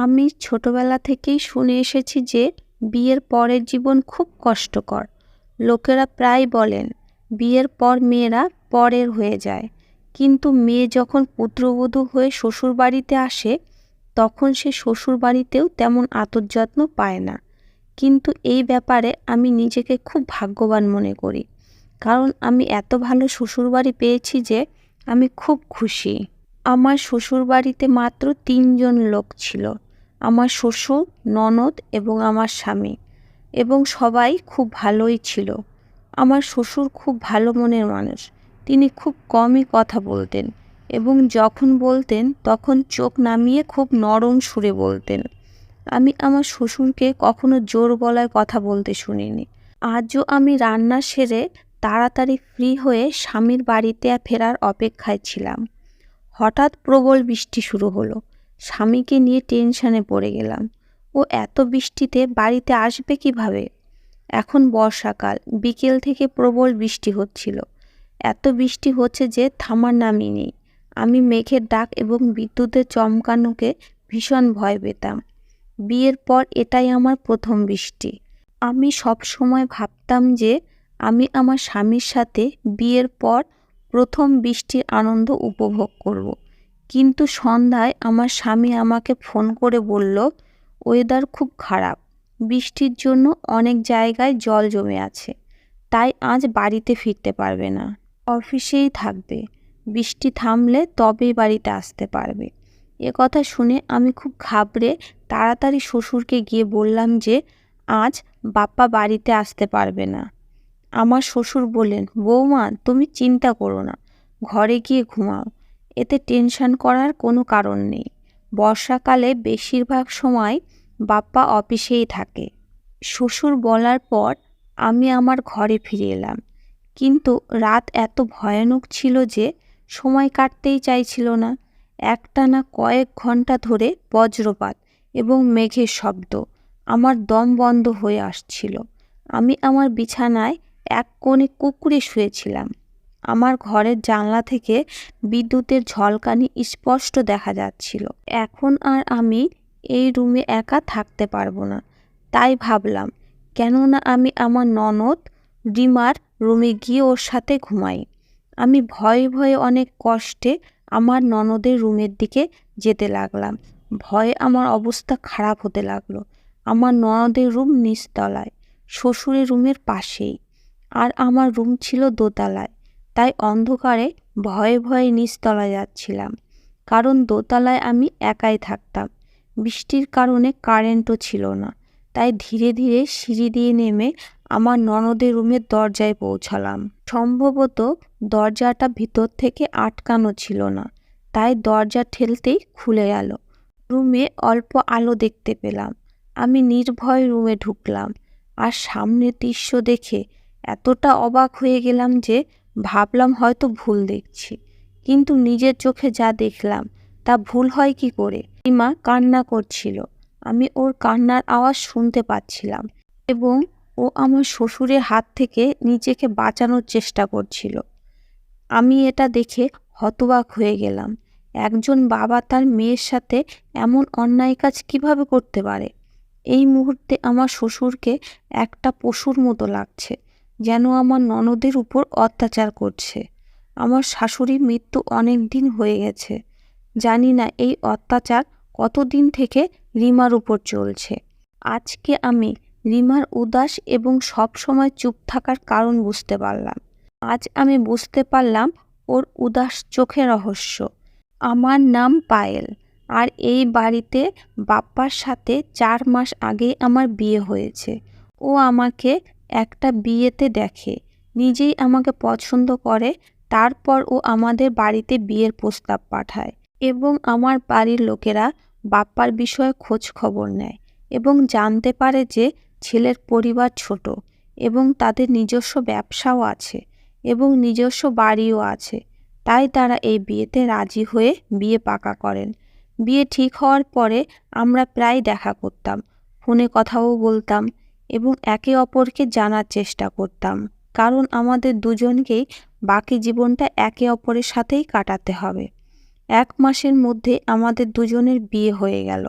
আমি ছোটবেলা থেকেই শুনে এসেছি যে বিয়ের পরের জীবন খুব কষ্টকর। লোকেরা প্রায় বলেন বিয়ের পর মেয়েরা পরের হয়ে যায়, কিন্তু মেয়ে যখন পুত্রবধূ হয়ে শ্বশুরবাড়িতে আসে তখন সে শ্বশুরবাড়িতেও তেমন আদর যত্ন পায় না। কিন্তু এই ব্যাপারে আমি নিজেকে খুব ভাগ্যবান মনে করি, কারণ আমি এত ভালো শ্বশুরবাড়ি পেয়েছি যে আমি খুব খুশি। আমার শ্বশুরবাড়িতে মাত্র ৩ জন লোক ছিল, আমার শ্বশুর, ননদ এবং আমার স্বামী, এবং সবাই খুব ভালোই ছিল। আমার শ্বশুর খুব ভালো মনের মানুষ। তিনি খুব কমই কথা বলতেন এবং যখন বলতেন তখন চোখ নামিয়ে খুব নরম সুরে বলতেন। আমি আমার শ্বশুরকে কখনো জোর গলায় কথা বলতে শুনিনি। আজও আমি রান্না সেরে তাড়াতাড়ি ফ্রি হয়ে স্বামীর বাড়িতে ফেরার অপেক্ষায় ছিলাম। হঠাৎ প্রবল বৃষ্টি শুরু হলো। স্বামীকে নিয়ে টেনশনে পড়ে গেলাম। ও এত বৃষ্টিতে বাড়িতে আসবে কিভাবে? এখন বর্ষাকাল, বিকেল থেকে প্রবল বৃষ্টি হচ্ছিল। এত বৃষ্টি হচ্ছে যে থামার নামই নেই। আমি মেঘের ডাক এবং বিদ্যুতের চমকানোকে ভীষণ ভয় পেতাম। বিয়ের পর এটাই আমার প্রথম বৃষ্টি। আমি সব সময় ভাবতাম যে আমি আমার স্বামীর সাথে বিয়ের পর প্রথম বৃষ্টির আনন্দ উপভোগ করব। কিন্তু সন্ধ্যায় আমার স্বামী আমাকে ফোন করে বলল, ওয়েদার খুব খারাপ, বৃষ্টির জন্য অনেক জায়গায় জল জমে আছে, তাই আজ বাড়িতে ফিরতে পারবে না, অফিসেই থাকবে। বৃষ্টি থামলে তবেই বাড়িতে আসতে পারবে। এ কথা শুনে আমি খুব ঘাবড়ে তাড়াতাড়ি শ্বশুরকে গিয়ে বললাম যে আজ বাপ্পা বাড়িতে আসতে পারবে না। আমার শ্বশুর বললেন, বৌমা তুমি চিন্তা করো না, ঘরে গিয়ে ঘুমাও, এতে টেনশন করার কোনো কারণ নেই। বর্ষাকালে বেশিরভাগ সময় বাপ্পা অফিসেই থাকে। শ্বশুর বলার পর আমি আমার ঘরে ফিরে এলাম, কিন্তু রাত এত ভয়ানক ছিল যে সময় কাটতেই চাইছিল না। একটানা কয়েক ঘন্টা ধরে বজ্রপাত এবং মেঘের শব্দ, আমার দম বন্ধ হয়ে আসছিল। আমি আমার বিছানায় এক কোণে কুঁকড়ে শুয়েছিলাম। আমার ঘরের জানলা থেকে বিদ্যুতের ঝলকানি স্পষ্ট দেখা যাচ্ছিল। এখন আর আমি এই রুমে একা থাকতে পারবো না। তাই ভাবলাম, কেননা আমি আমার ননদ রিমার রুমে গিয়ে ওর সাথে ঘুমাই। আমি ভয়ে ভয়ে অনেক কষ্টে আমার ননদের রুমের দিকে যেতে লাগলাম। ভয়ে আমার অবস্থা খারাপ হতে লাগলো। আমার ননদের রুম নিচতলায়, শ্বশুরের রুমের পাশেই, আর আমার রুম ছিল দোতলায়। তাই অন্ধকারে ভয়ে ভয়ে নিচতলায় যাচ্ছিলাম, কারণ দোতলায় আমি একাই থাকতাম। বৃষ্টির কারণে কারেন্টও ছিল না। তাই ধীরে ধীরে সিঁড়ি দিয়ে নেমে আমার ননদের রুমের দরজায় পৌঁছালাম। সম্ভবত দরজাটা ভিতর থেকে আটকানো ছিল না, তাই দরজা ঠেলতেই খুলে গেল। রুমে অল্প আলো দেখতে পেলাম। আমি নির্ভয় রুমে ঢুকলাম, আর সামনের দৃশ্য দেখে এতটা অবাক হয়ে গেলাম যে ভাবলাম হয়তো ভুল দেখছি। কিন্তু নিজের চোখে যা দেখলাম তা ভুল হয় কি করে? রিমা কান্না করছিল। আমি ওর কান্নার আওয়াজ শুনতে পাচ্ছিলাম এবং ও আমার শ্বশুরের হাত থেকে নিজেকে বাঁচানোর চেষ্টা করছিল। আমি এটা দেখে হতবাক হয়ে গেলাম। একজন বাবা তার মেয়ের সাথে এমন অন্যায় কাজ কিভাবে করতে পারে? এই মুহূর্তে আমার শ্বশুরকে একটা পশুর মতো লাগছে, যেন আমার ননদের উপর অত্যাচার করছে। আমার শাশুড়ির মৃত্যু অনেক দিন হয়ে গেছে। জানি না এই অত্যাচার কতদিন থেকে রিমার উপর চলছে। আজকে আমি রিমার উদাস এবং সব সময় চুপ থাকার কারণ বুঝতে পারলাম। আজ আমি বুঝতে পারলাম ওর উদাস চোখে রহস্য। আমার নাম পায়েল, আর এই বাড়িতে বাপ্পার সাথে 4 মাস আগেই আমার বিয়ে হয়েছে। ও আমাকে একটা বিয়েতে দেখে, নিজেই আমাকে পছন্দ করে, তারপর ও আমাদের বাড়িতে বিয়ের প্রস্তাব পাঠায় এবং আমার বাড়ির লোকেরা বাপ্পার বিষয়ে খোঁজ খবর নেয় এবং জানতে পারে যে ছেলের পরিবার ছোট এবং তাদের নিজস্ব ব্যবসাও আছে এবং নিজস্ব বাড়িও আছে। তাই তারা এই বিয়েতে রাজি হয়ে বিয়ে পাকা করেন। বিয়ে ঠিক হওয়ার পরে আমরা প্রায় দেখা করতাম, ফোনে কথাও বলতাম এবং একে অপরকে জানার চেষ্টা করতাম, কারণ আমাদের দুজনকেই বাকি জীবনটা একে অপরের সাথেই কাটাতে হবে। 1 মাসের মধ্যে আমাদের দুজনের বিয়ে হয়ে গেল।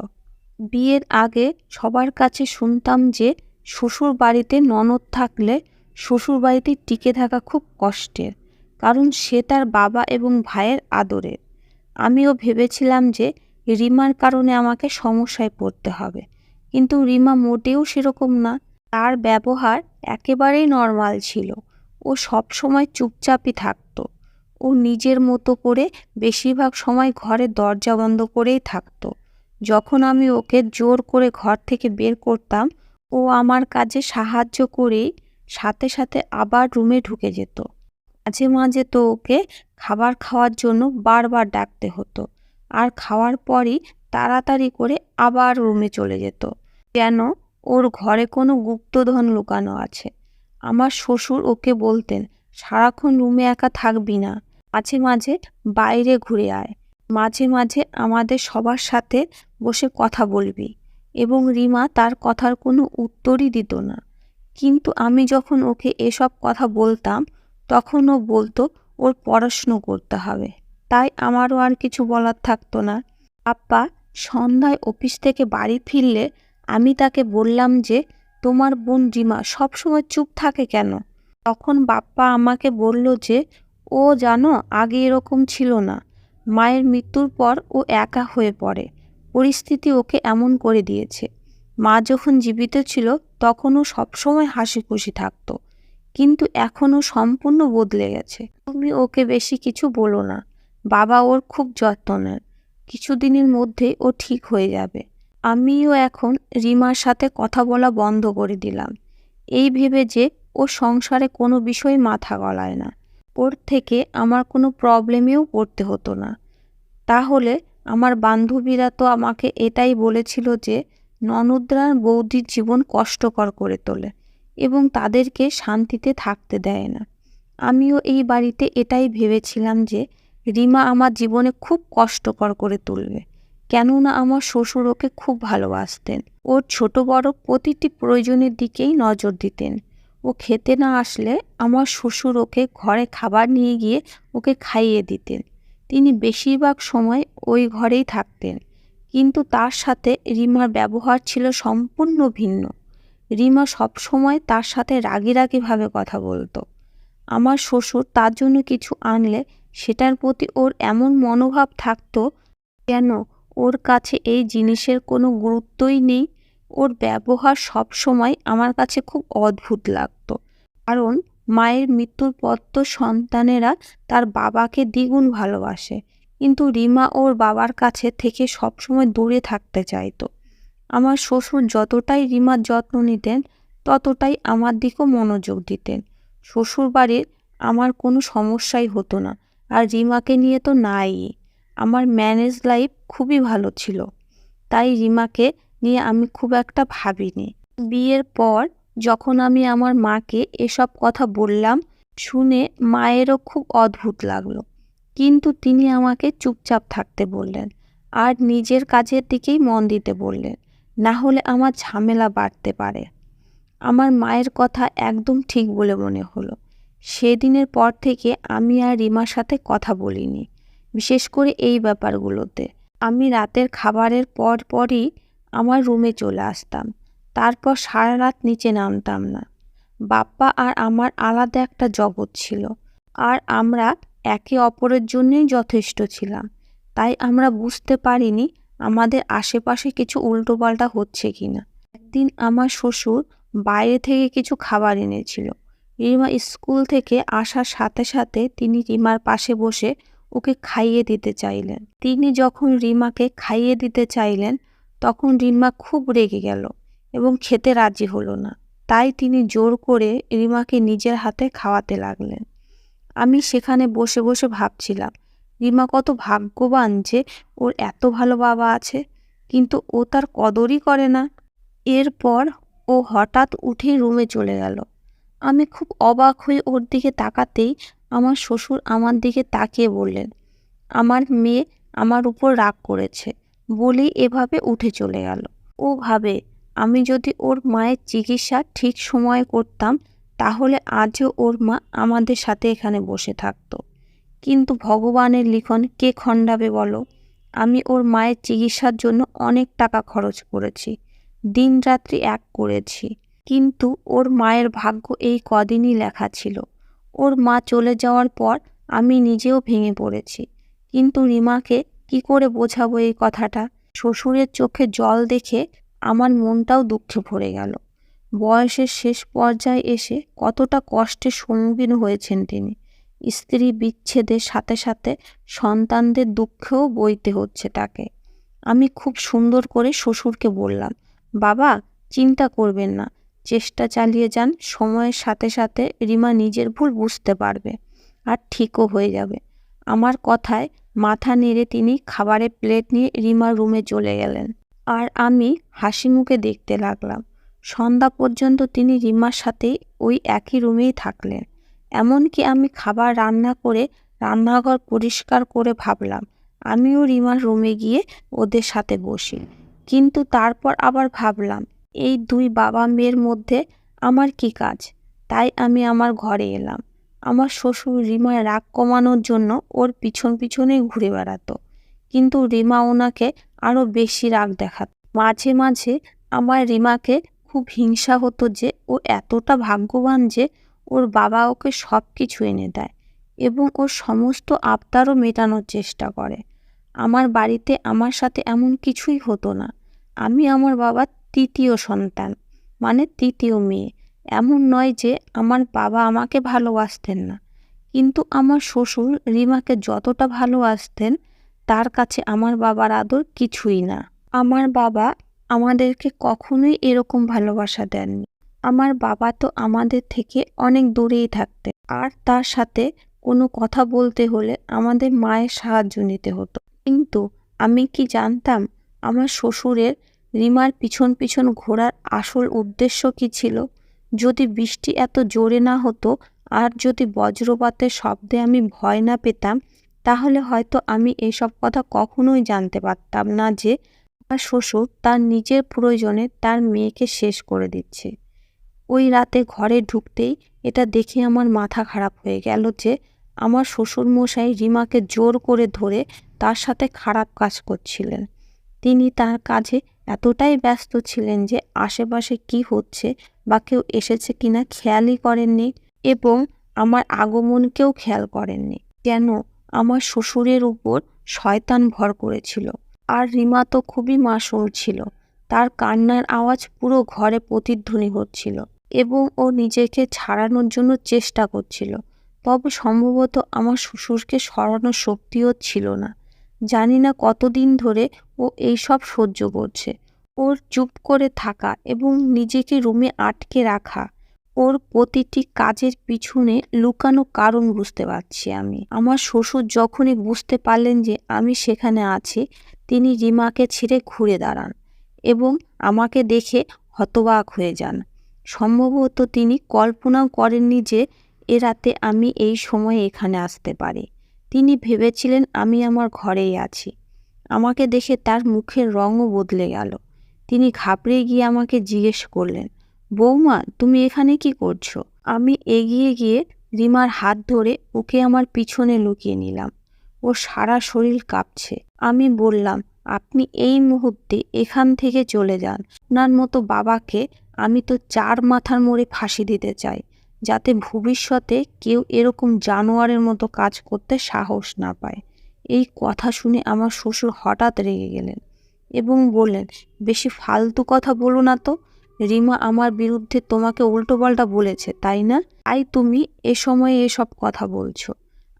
বিয়ের আগে সবার কাছে শুনতাম যে শ্বশুর বাড়িতে ননদ থাকলে শ্বশুর বাড়িতে টিকে থাকা খুব কষ্টের, কারণ সে তার বাবা এবং ভাইয়ের আদরের। আমিও ভেবেছিলাম যে রিমার কারণে আমাকে সমস্যায় পড়তে হবে, কিন্তু রিমা মোটেও সেরকম না। তার ব্যবহার একেবারেই নর্মাল ছিল। ও সবসময় চুপচাপই থাকতো। ও নিজের মতো করে বেশিরভাগ সময় ঘরে দরজা বন্ধ করেই থাকতো। যখন আমি ওকে জোর করে ঘর থেকে বের করতাম, ও আমার কাজে সাহায্য করেই সাথে সাথে আবার রুমে ঢুকে যেত। মাঝে মাঝে তো ওকে খাবার খাওয়ার জন্য বারবার ডাকতে হতো, আর খাওয়ার পরই তাড়াতাড়ি করে আবার রুমে চলে যেত, যেন ওর ঘরে কোনো গুপ্তধন লুকানো আছে। আমার শ্বশুর ওকে বলতেন, সারাক্ষণ রুমে একা থাকবি না, মাঝে মাঝে বাইরে ঘুরে আয়, মাঝে মাঝে আমাদের সবার সাথে বসে কথা বলবি। এবং রিমা তার কথার কোনো উত্তরই দিত না। কিন্তু আমি যখন ওকে এসব কথা বলতাম, তখন ও বলতো ওর পড়াশুনো করতে হবে। তাই আমারও আর কিছু বলার থাকতো না। আব্বা সন্ধ্যায় অফিস থেকে বাড়ি ফিরলে আমি তাকে বললাম যে, তোমার বোন রিমা সবসময় চুপ থাকে কেন? তখন বাপ্পা আমাকে বলল যে, ও জানো, আগে এরকম ছিল না। মায়ের মৃত্যুর পর ও একা হয়ে পড়ে। পরিস্থিতি ওকে এমন করে দিয়েছে। মা যখন জীবিত ছিল তখনও সবসময় হাসি খুশি থাকতো, কিন্তু এখনও সম্পূর্ণ বদলে গেছে। তুমি ওকে বেশি কিছু বলো না। বাবা ওর খুব যত্ন নেন। কিছুদিনের মধ্যেই ও ঠিক হয়ে যাবে। আমিও এখন রিমার সাথে কথা বলা বন্ধ করে দিলাম, এই ভেবে যে ও সংসারে কোনো বিষয় মাথা গলায় না। ওর থেকে আমার কোনো প্রবলেমেও পড়তে হতো না। তাহলে আমার বান্ধবীরা তো আমাকে এটাই বলেছিল যে ননদরা বৌদির জীবন কষ্টকর করে তোলে এবং তাদেরকে শান্তিতে থাকতে দেয় না। আমিও এই বাড়িতে এটাই ভেবেছিলাম যে রিমা আমার জীবনে খুব কষ্টকর করে তুলবে, কেননা আমার শ্বশুর ওকে খুব ভালোবাসতেন। ওর ছোট বড় প্রতিটি প্রয়োজনের দিকেই নজর দিতেন। ও খেতে না আসলে আমার শ্বশুর ওকে ঘরে খাবার নিয়ে গিয়ে ওকে খাইয়ে দিতেন। তিনি বেশিরভাগ সময় ওই ঘরেই থাকতেন, কিন্তু তার সাথে রিমার ব্যবহার ছিল সম্পূর্ণ ভিন্ন। রিমা সবসময় তার সাথে রাগী রাগীভাবে কথা বলতো। আমার শ্বশুর তার জন্য কিছু আনলে সেটার প্রতি ওর এমন মনোভাব থাকতো যেন ওর কাছে এই জিনিসের কোনো গুরুত্বই নেই। ওর ব্যবহার সবসময় আমার কাছে খুব অদ্ভুত লাগতো, কারণ মায়ের মৃত্যুর পর তো সন্তানেরা তার বাবাকে দ্বিগুণ ভালোবাসে, কিন্তু রিমা ওর বাবার কাছে থেকে সবসময় দূরে থাকতে চাইতো। আমার শ্বশুর যতটাই রিমার যত্ন নিতেন, ততটাই আমার দিকেও মনোযোগ দিতেন। শ্বশুরবাড়ির আমার কোনো সমস্যাই হতো না, আর রিমাকে নিয়ে তো নাই। আমার ম্যারেজ লাইফ খুবই ভালো ছিল, তাই রিমাকে নিয়ে আমি খুব একটা ভাবিনি। বিয়ের পর যখন আমি আমার মাকে এসব কথা বললাম, শুনে মায়েরও খুব অদ্ভুত লাগলো, কিন্তু তিনি আমাকে চুপচাপ থাকতে বললেন আর নিজের কাজের দিকেই মন দিতে বললেন, না হলে আমার ঝামেলা বাড়তে পারে। আমার মায়ের কথা একদম ঠিক বলে মনে হলো। সেদিনের পর থেকে আমি আর রিমার সাথে কথা বলিনি, বিশেষ করে এই ব্যাপারগুলোতে। আমি রাতের খাবারের পরই আমার রুমে চলে আসতাম, তারপর সারা রাত নিচে নামতাম না। বাপ্পা আর আমার আলাদা একটা জগৎ ছিল, আর আমরা একে অপরের জন্যই যথেষ্ট ছিলাম। তাই আমরা বুঝতে পারিনি আমাদের আশেপাশে কিছু উল্টোপাল্টা হচ্ছে কিনা। একদিন আমার শ্বশুর বাইরে থেকে কিছু খাবার এনেছিল। রিমা স্কুল থেকে আসার সাথে সাথে তিনি রিমার পাশে বসে ওকে খাইয়ে দিতে চাইলেন। তিনি যখন রিমাকে খাইয়ে দিতে চাইলেন, তখন রিমা খুব রেগে গেল এবং খেতে রাজি হলো না। তাই তিনি জোর করে রিমাকে নিজের হাতে খাওয়াতে লাগলেন। আমি সেখানে বসে বসে ভাবছিলাম, রিমা কত ভাগ্যবান যে ওর এত ভালো বাবা আছে, কিন্তু ও তার কদরই করে না। এরপর ও হঠাৎ উঠে রুমে চলে গেল। আমি খুব অবাক হয়ে ওর দিকে তাকাতেই আমার শ্বশুর আমার দিকে তাকিয়ে বললেন, আমার মেয়ে আমার উপর রাগ করেছে বলেই এভাবে উঠে চলে গেল। ও ভাবে আমি যদি ওর মায়ের চিকিৎসা ঠিক সময়ে করতাম, তাহলে আজও ওর মা আমাদের সাথে এখানে বসে থাকতো। কিন্তু ভগবানের লিখন কে খণ্ডাবে বলো? আমি ওর মায়ের চিকিৎসার জন্য অনেক টাকা খরচ করেছি, দিনরাত্রি এক করেছি, কিন্তু ওর মায়ের ভাগ্য এই কদিনই লেখা ছিল। ওর মা চলে যাওয়ার পর আমি নিজেও ভেঙে পড়েছি, কিন্তু রিমাকে কি করে বোঝাবো এই কথাটা? শ্বশুরের চোখে জল দেখে আমার মনটাও দুঃখে ভরে গেল। বয়সের শেষ পর্যায়ে এসে কতটা কষ্টের সম্মুখীন হয়েছেন তিনি। স্ত্রী বিচ্ছেদের সাথে সাথে সন্তানদের দুঃখেও বইতে হচ্ছে তাকে। আমি খুব সুন্দর করে শ্বশুরকে বললাম, বাবা, চিন্তা করবেন না, চেষ্টা চালিয়ে যান, সময়ের সাথে সাথে রিমা নিজের ভুল বুঝতে পারবে আর ঠিকও হয়ে যাবে। আমার কথায় মাথা নেড়ে তিনি খাবারের প্লেট নিয়ে রিমার রুমে চলে গেলেন, আর আমি হাসি মুখে দেখতে লাগলাম। সন্ধ্যা পর্যন্ত তিনি রিমার সাথেই ওই একই রুমেই থাকলেন। এমনকি আমি খাবার রান্না করে রান্নাঘর পরিষ্কার করে ভাবলাম আমিও রিমার রুমে গিয়ে ওদের সাথে বসি। কিন্তু তারপর আবার ভাবলাম এই দুই বাবা মেয়ের মধ্যে আমার কি কাজ? তাই আমি আমার ঘরে এলাম। আমার শ্বশুর রিমার রাগ কমানোর জন্য ওর পিছন পিছনেই ঘুরে বেড়াতো, কিন্তু রিমা ওনাকে আরও বেশি রাগ দেখাত। মাঝে মাঝে আমার রিমাকে খুব হিংসা হতো যে ও এতটা ভাগ্যবান যে ওর বাবা ওকে সব কিছু এনে দেয় এবং ওর সমস্ত আবদারও মেটানোর চেষ্টা করে। আমার বাড়িতে আমার সাথে এমন কিছুই হতো না। আমি আমার বাবার তৃতীয় সন্তান, মানে তৃতীয় মেয়ে। এমন নয় যে আমার বাবা আমাকে ভালোবাসতেন না, কিন্তু আমার শ্বশুর রিমাকে যতটা ভালোবাসতেন তার কাছে আমার বাবার আদর কিছুই না। আমার বাবা আমাদেরকে কখনোই এরকম ভালোবাসা দেননি। আমার বাবা তো আমাদের থেকে অনেক দূরেই থাকতেন, আর তার সাথে কোনো কথা বলতে হলে আমাদের মায়ের সাহায্য নিতে হতো। কিন্তু আমি কি জানতাম আমার শ্বশুরের রিমার পিছন পিছন ঘোরার আসল উদ্দেশ্য কি ছিল? যদি বৃষ্টি এত জোরে না হতো আর যদি বজ্রপাতের শব্দে আমি ভয় না পেতাম, তাহলে হয়তো আমি এসব কথা কখনোই জানতে পারতাম না যে আমার শ্বশুর তার নিজের প্রয়োজনে তার মেয়েকে শেষ করে দিচ্ছে। ওই রাতে ঘরে ঢুকতেই এটা দেখে আমার মাথা খারাপ হয়ে গেল যে আমার শ্বশুরমশাই রিমাকে জোর করে ধরে তার সাথে খারাপ কাজ করছিলেন। তিনি তার কাজে এতটাই ব্যস্ত ছিলেন যে আশেপাশে কি হচ্ছে বা কেউ এসেছে কিনা খেয়ালই করেননি, এবং আমার আগমনকেও খেয়াল করেননি। কেন আমার শ্বশুরের উপর শয়তান ভর করেছিল। আর রিমা তো খুবই মাসুম ছিল। তার কান্নার আওয়াজ পুরো ঘরে প্রতিধ্বনি হচ্ছিল এবং ও নিজেকে ছাড়ানোর জন্য চেষ্টা করছিল। তবে সম্ভবত আমার শ্বশুরকে সরানোর শক্তিও ছিল না। জানি না কতদিন ধরে ও এইসব সহ্য করছে। ওর চুপ করে থাকা এবং নিজেকে রুমে আটকে রাখা, ওর প্রতিটি কাজের পিছনে লুকানো কারণ বুঝতে পারছি আমি। আমার শ্বশুর যখনই বুঝতে পারলেন যে আমি সেখানে আছি, তিনি রিমাকে ছেড়ে ঘুরে দাঁড়ান এবং আমাকে দেখে হতবাক হয়ে যান। সম্ভবত তিনি কল্পনাও করেননি যে এ রাতে আমি এই সময়ে এখানে আসতে পারি। তিনি ভেবেছিলেন আমি আমার ঘরেই আছি। আমাকে দেখে তার মুখের রঙও বদলে গেল। তিনি ঘাবড়ে গিয়ে আমাকে জিজ্ঞেস করলেন, বৌমা, তুমি এখানে কি করছো? আমি এগিয়ে গিয়ে রিমার হাত ধরে ওকে আমার পিছনে লুকিয়ে নিলাম। ওর সারা শরীর কাঁপছে। আমি বললাম, আপনি এই মুহূর্তে এখান থেকে চলে যান। আপনার মতো বাবাকে আমি তো 4 মাথার মোড়ে ফাঁসি দিতে চাই, যাতে ভবিষ্যতে কেউ এরকম জানোয়ারের মতো কাজ করতে সাহস না পায়। এই কথা শুনে আমার শ্বশুর হঠাৎ রেগে গেলেন এবং বললেন, বেশি ফালতু কথা বলো না তো। রিমা আমার বিরুদ্ধে তোমাকে উল্টোপাল্টা বলেছে, তাই না? তাই তুমি এ সময়ে এসব কথা বলছো।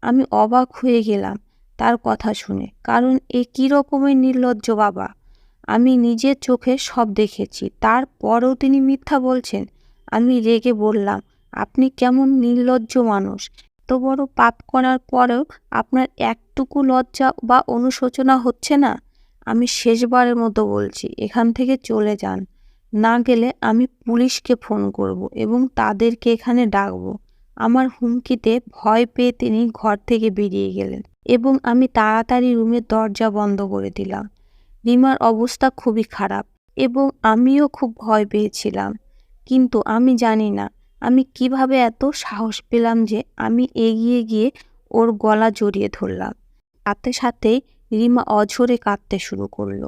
আমি অবাক হয়ে গেলাম তার কথা শুনে, কারণ এ কী রকমের নির্লজ্জ বাবা! আমি নিজের চোখে সব দেখেছি, তারপরেও তিনি মিথ্যা বলছেন। আমি রেগে বললাম, আপনি কেমন নির্লজ্জ মানুষ! এত বড় পাপ করার পরেও আপনার একটুকু লজ্জা বা অনুশোচনা হচ্ছে না? আমি শেষবারের মতো বলছি, এখান থেকে চলে যান। না গেলে আমি পুলিশকে ফোন করব এবং তাদেরকে এখানে ডাকবো। আমার হুমকিতে ভয় পেয়ে তিনি ঘর থেকে বেরিয়ে গেলেন এবং আমি তাড়াতাড়ি রুমের দরজা বন্ধ করে দিলাম। রিমার অবস্থা খুবই খারাপ এবং আমিও খুব ভয় পেয়েছিলাম, কিন্তু আমি জানি না আমি কিভাবে এত সাহস পেলাম যে আমি এগিয়ে গিয়ে ওর গলা জড়িয়ে ধরলাম। সাথে সাথেই রিমা অঝরে কাঁদতে শুরু করলো।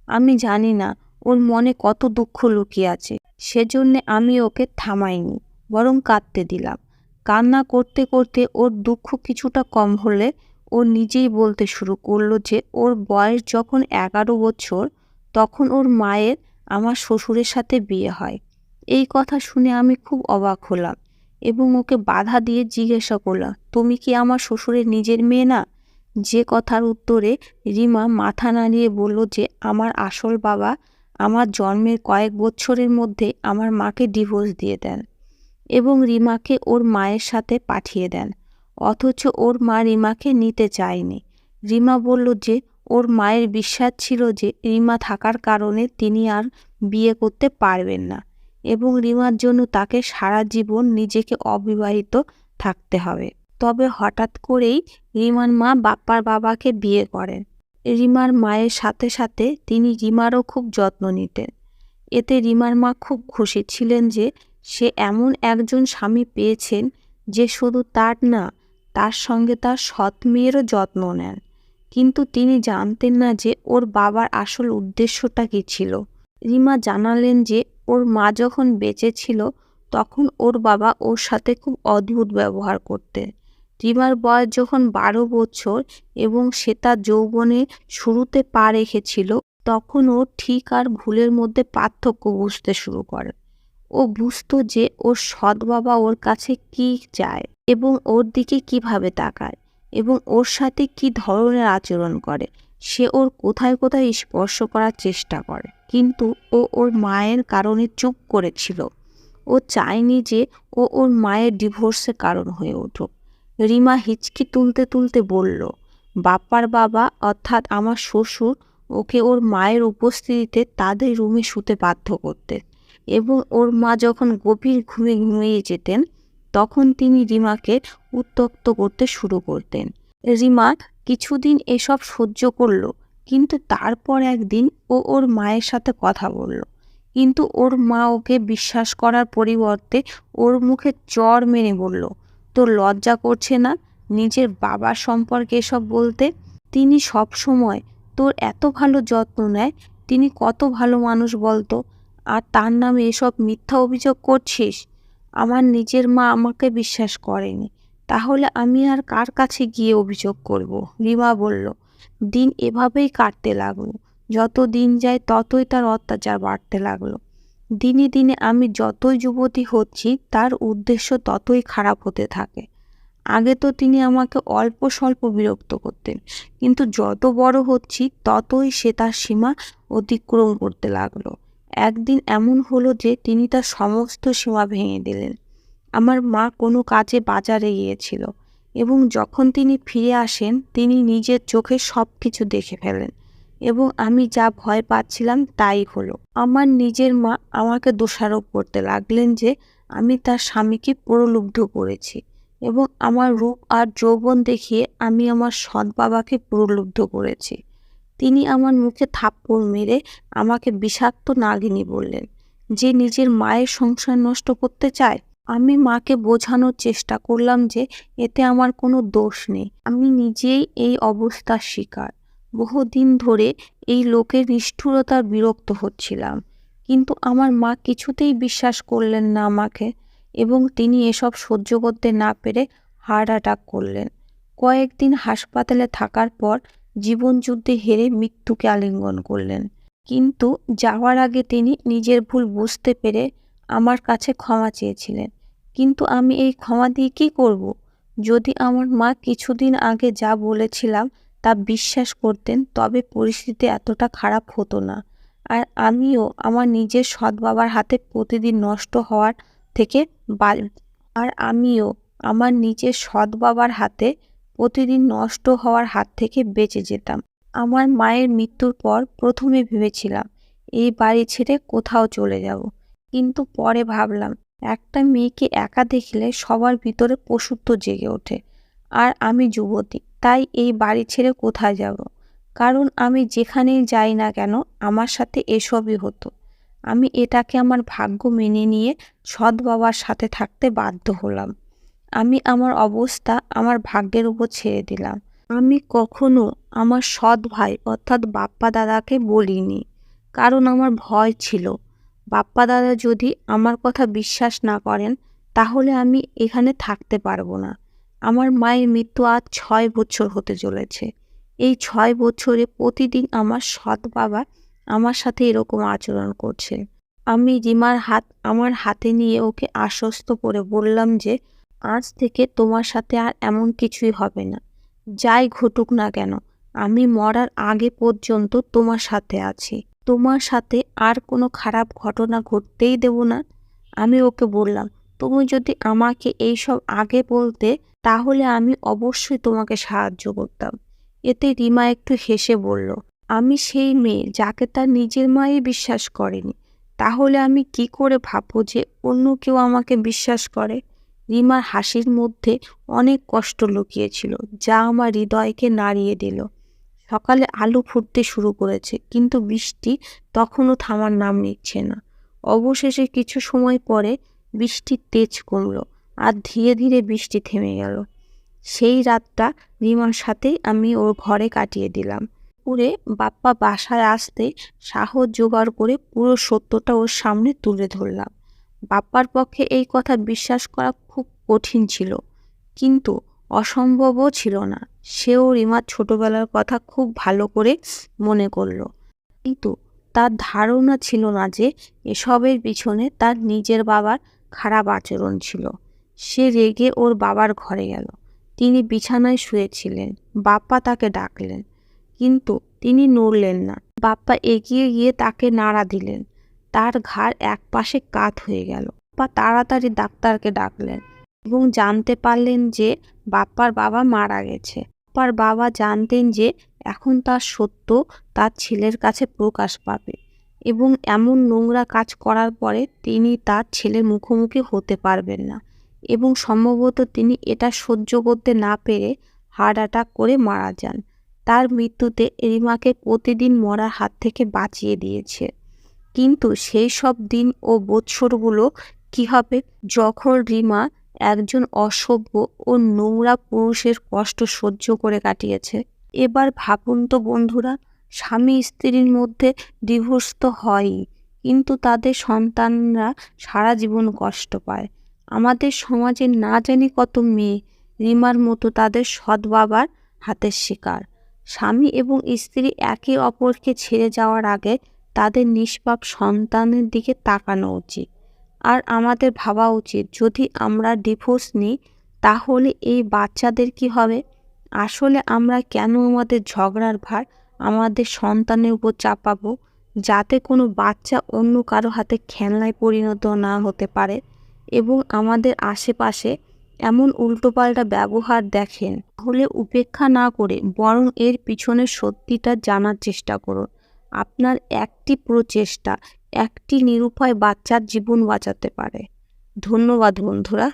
আমি জানি না ওর মনে কত দুঃখ লুকিয়ে আছে, সেজন্যে আমি ওকে থামাইনি, বরং কাঁদতে দিলাম। কান্না করতে করতে ওর দুঃখ কিছুটা কম হলে ও নিজেই বলতে শুরু করলো যে ওর বয়স যখন 11 বছর তখন ওর মায়ের আমার শ্বশুরের সাথে বিয়ে হয়। এই কথা শুনে আমি খুব অবাক হলাম এবং ওকে বাধা দিয়ে জিজ্ঞাসা করলাম, তুমি কি আমার শ্বশুরের নিজের মেয়ে না? যে কথার উত্তরে রিমা মাথা নাড়িয়ে বলল যে আমার আসল বাবা আমার জন্মের কয়েক বছরের মধ্যে আমার মাকে ডিভোর্স দিয়ে দেন এবং রিমাকে ওর মায়ের সাথে পাঠিয়ে দেন। অথচ ওর মা রিমাকে নিতে চায়নি। রিমা বলল যে ওর মায়ের বিশ্বাস ছিল যে রিমা থাকার কারণে তিনি আর বিয়ে করতে পারবেন না এবং রিমার জন্য তাকে সারা জীবন নিজেকে অবিবাহিত থাকতে হবে। তবে হঠাৎ করেই রিমার মা বাপ্পার বাবাকে বিয়ে করেন। রিমার মায়ের সাথে সাথে তিনি রিমারও খুব যত্ন নিতেন। এতে রিমার মা খুব খুশি ছিলেন যে সে এমন একজন স্বামী পেয়েছেন যে শুধু তার না, তার সঙ্গে তার সৎ মেয়েরও যত্ন নেন। কিন্তু তিনি জানতেন না যে ওর বাবার আসল উদ্দেশ্যটা কী ছিল। রিমা জানালেন যে ওর মা যখন বেঁচে ছিল তখন ওর বাবা ওর সাথে খুব অদ্ভুত ব্যবহার করতেন। রিমার বয়স যখন 12 বছর এবং সে তার যৌবনের শুরুতে পা রেখেছিল তখন ও ঠিক আর ভুলের মধ্যে পার্থক্য বুঝতে শুরু করে। ও বুঝতো যে ওর সৎ বাবা ওর কাছে কী চায় এবং ওর দিকে কিভাবে তাকায় এবং ওর সাথে কী ধরনের আচরণ করে। সে ওর কোথায় কোথায় স্পর্শ করার চেষ্টা করে, কিন্তু ও ওর মায়ের কারণে চুপ করেছিল। ও চায়নি যে ও ওর মায়ের ডিভোর্সের কারণ হয়ে উঠুক। রিমা হিচকি তুলতে তুলতে বলল, বাপ্পার বাবা অর্থাৎ আমার শ্বশুর ওকে ওর মায়ের উপস্থিতিতে তাদের রুমে শুতে বাধ্য করতেন এবং ওর মা যখন গভীর ঘুমে ঘুমিয়ে যেতেন তখন তিনি রিমাকে উত্ত্যক্ত করতে শুরু করতেন। রিমা কিছুদিন এসব সহ্য করল, কিন্তু তারপর একদিন ও ওর মায়ের সাথে কথা বলল, কিন্তু ওর মা ওকে বিশ্বাস করার পরিবর্তে ওর মুখে চড় মেরে বলল, তোর লজ্জা করছে না নিজের বাবার সম্পর্কে এসব বলতে? তিনি সব সময় তোর এত ভালো যত্ন নেয়, তিনি কত ভালো মানুষ বলতো, আর তার নামে এসব মিথ্যা অভিযোগ করছিস? আমার নিজের মা আমাকে বিশ্বাস করেনি, তাহলে আমি আর কার কাছে গিয়ে অভিযোগ করব? রিমা বলল। দিন এভাবেই কাটতে লাগলো। যত দিন যায় ততই তার অত্যাচার বাড়তে লাগলো। দিনে দিনে আমি যতই যুবতী হচ্ছি তার উদ্দেশ্য ততই খারাপ হতে থাকে। আগে তো তিনি আমাকে অল্প স্বল্প বিরক্ত করতেন, কিন্তু যত বড় হচ্ছি ততই সে তার সীমা অতিক্রম করতে লাগলো। একদিন এমন হলো যে তিনি তার সমস্ত সীমা ভেঙে দিলেন। আমার মা কোনো কাজে বাজারে গিয়েছিল এবং যখন তিনি ফিরে আসেন তিনি নিজের চোখে সব কিছু দেখে ফেলেন এবং আমি যা ভয় পাচ্ছিলাম তাই হলো। আমার নিজের মা আমাকে দোষারোপ করতে লাগলেন যে আমি তার স্বামীকে প্রলুব্ধ করেছি এবং আমার রূপ আর যৌবন দেখিয়ে আমি আমার সৎ বাবাকে প্রলুব্ধ করেছি। তিনি আমার মুখে থাপ্পড় মেরে আমাকে বিষাক্ত নাগিনী বললেন, যে নিজের মায়ের সংসার নষ্ট করতে চায়। আমি মাকে বোঝানোর চেষ্টা করলাম যে এতে আমার কোনো দোষ নেই, আমি নিজেই এই অবস্থার শিকার। বহুদিন ধরে এই লোকের নিষ্ঠুরতার বিরক্ত হচ্ছিলাম, কিন্তু আমার মা কিছুতেই বিশ্বাস করলেন না আমাকে এবং তিনি এসব সহ্য করতে না পেরে হার্ট অ্যাটাক করলেন। কয়েকদিন হাসপাতালে থাকার পর জীবনযুদ্ধে হেরে মৃত্যুকে আলিঙ্গন করলেন। কিন্তু যাওয়ার আগে তিনি নিজের ভুল বুঝতে পেরে আমার কাছে ক্ষমা চেয়েছিলেন। কিন্তু আমি এই ক্ষমা দিয়ে কী করব? যদি আমার মা কিছুদিন আগে যা বলেছিলাম তা বিশ্বাস করতেন তবে পরিস্থিতি এতটা খারাপ হতো না। আর আমিও আমার নিজের সৎ বাবার হাতে প্রতিদিন নষ্ট হওয়ার থেকে আর আমিও আমার নিজের সৎ বাবার হাতে প্রতিদিন নষ্ট হওয়ার হাত থেকে বেঁচে যেতাম। আমার মায়ের মৃত্যুর পর প্রথমে ভেবেছিলাম এই বাড়ি ছেড়ে কোথাও চলে যাব, কিন্তু পরে ভাবলাম একটা মেয়েকে একা দেখলে সবার ভিতরে পশুত্ব জেগে ওঠে, আর আমি যুবতী, তাই এই বাড়ি ছেড়ে কোথায় যাব? কারণ আমি যেখানেই যাই না কেন আমার সাথে এসবই হতো। আমি এটাকে আমার ভাগ্য মেনে নিয়ে সৎ বাবার সাথে থাকতে বাধ্য হলাম। আমি আমার অবস্থা আমার ভাগ্যের উপর ছেড়ে দিলাম। আমি কখনো আমার সৎ ভাই অর্থাৎ বাপ্পা দাদাকে বলিনি, কারণ আমার ভয় ছিল বাপ্পা দাদা যদি আমার কথা বিশ্বাস না করেন তাহলে আমি এখানে থাকতে পারবো না। আমার মায়ের মৃত্যু আজ 6 বছর হতে চলেছে। এই 6 বছরে প্রতিদিন আমার সৎ বাবা আমার সাথে এরকম আচরণ করছেন। আমি রিমার হাত আমার হাতে নিয়ে ওকে আশ্বস্ত করে বললাম যে আজ থেকে তোমার সাথে আর এমন কিছুই হবে না। যাই ঘটুক না কেন, আমি মরার আগে পর্যন্ত তোমার সাথে আছি। তোমার সাথে আর কোনো খারাপ ঘটনা ঘটতেই দেব না। আমি ওকে বললাম, তুমি যদি আমাকে এইসব আগে বলতে তাহলে আমি অবশ্যই তোমাকে সাহায্য করতাম। এতে রিমা একটু হেসে বলল, আমি সেই মেয়ে যাকে তার নিজের মাই বিশ্বাস করেনি, তাহলে আমি কি করে ভাববো যে অন্য কেউ আমাকে বিশ্বাস করে? রিমার হাসির মধ্যে অনেক কষ্ট লুকিয়েছিল, যা আমার হৃদয়কে নাড়িয়ে দিল। সকালে আলো ফুটতে শুরু করেছে, কিন্তু বৃষ্টি তখনও থামার নাম নিচ্ছে না। অবশেষে কিছু সময় পরে বৃষ্টির তেজ কমল, আর ধীরে ধীরে বৃষ্টি থেমে গেল। সেই রাতটা রিমার সাথেই আমি ওর ঘরে কাটিয়ে দিলাম। দুপুরে বাপ্পা বাসায় আসতে সাহস জোগাড় করে পুরো সত্যটা ওর সামনে তুলে ধরলাম। বাপ্পার পক্ষে এই কথা বিশ্বাস করা খুব কঠিন ছিল, কিন্তু অসম্ভবও ছিল না। সেও রিমার ছোটবেলার কথা খুব ভালো করে মনে করল, কিন্তু তার ধারণা ছিল না যে এসবের পিছনে তার নিজের বাবার খারাপ আচরণ ছিল। সে রেগে ওর বাবার ঘরে গেল। তিনি বিছানায় শুয়েছিলেন। বাপ্পা তাকে ডাকলেন, কিন্তু তিনি নড়লেন না। বাপ্পা এগিয়ে গিয়ে তাকে নাড়া দিলেন। তার ঘাড় একপাশে কাত হয়ে গেল। বাপ্পা তাড়াতাড়ি ডাক্তারকে ডাকলেন এবং জানতে পারলেন যে বাপ্পার বাবা মারা গেছে। বাপ্পার বাবা জানতেন যে এখন তার সত্য তার ছেলের কাছে প্রকাশ পাবে, এবং এমন নোংরা কাজ করার পরে তিনি তার ছেলের মুখোমুখি হতে পারবেন না, এবং সম্ভবত তিনি এটা সহ্য করতে না পেরে হার্ট অ্যাটাক করে মারা যান। তার মৃত্যুতে রিমাকে প্রতিদিন মরার হাত থেকে বাঁচিয়ে দিয়েছে। কিন্তু সেই সব দিন ও বৎসরগুলো কি হবে যখন রিমা একজন অসভ্য ও নোংরা পুরুষের কষ্ট সহ্য করে কাটিয়েছে? এবার ভাবুন তো বন্ধুরা, স্বামী স্ত্রীর মধ্যে ডিভোর্স তো হয়ই, কিন্তু তাদের সন্তানরা সারা জীবন কষ্ট পায়। আমাদের সমাজে না জানি কত মেয়ে রিমার মতো তাদের সৎ বাবার হাতের শিকার। স্বামী এবং স্ত্রী একে অপরকে ছেড়ে যাওয়ার আগে তাদের নিষ্পাপ সন্তানের দিকে তাকানো উচিত। আর আমাদের ভাবা উচিত, যদি আমরা ডিভোর্স নিই তাহলে এই বাচ্চাদের কি হবে? আসলে আমরা কেন আমাদের ঝগড়ার ভার আমাদের সন্তানের উপর চাপাবো, যাতে কোনো বাচ্চা অন্য কারো হাতে খেলনায় পরিণত না হতে পারে? এবং আমাদের আশেপাশে এমন উল্টোপাল্টা ব্যবহার দেখেন, তাহলে উপেক্ষা না করে বরং এর পিছনের সত্যিটা জানার চেষ্টা করুন। আপনার একটি প্রচেষ্টা একটি নিরুপায় বাচ্চার জীবন বাঁচাতে পারে। ধন্যবাদ বন্ধুরা।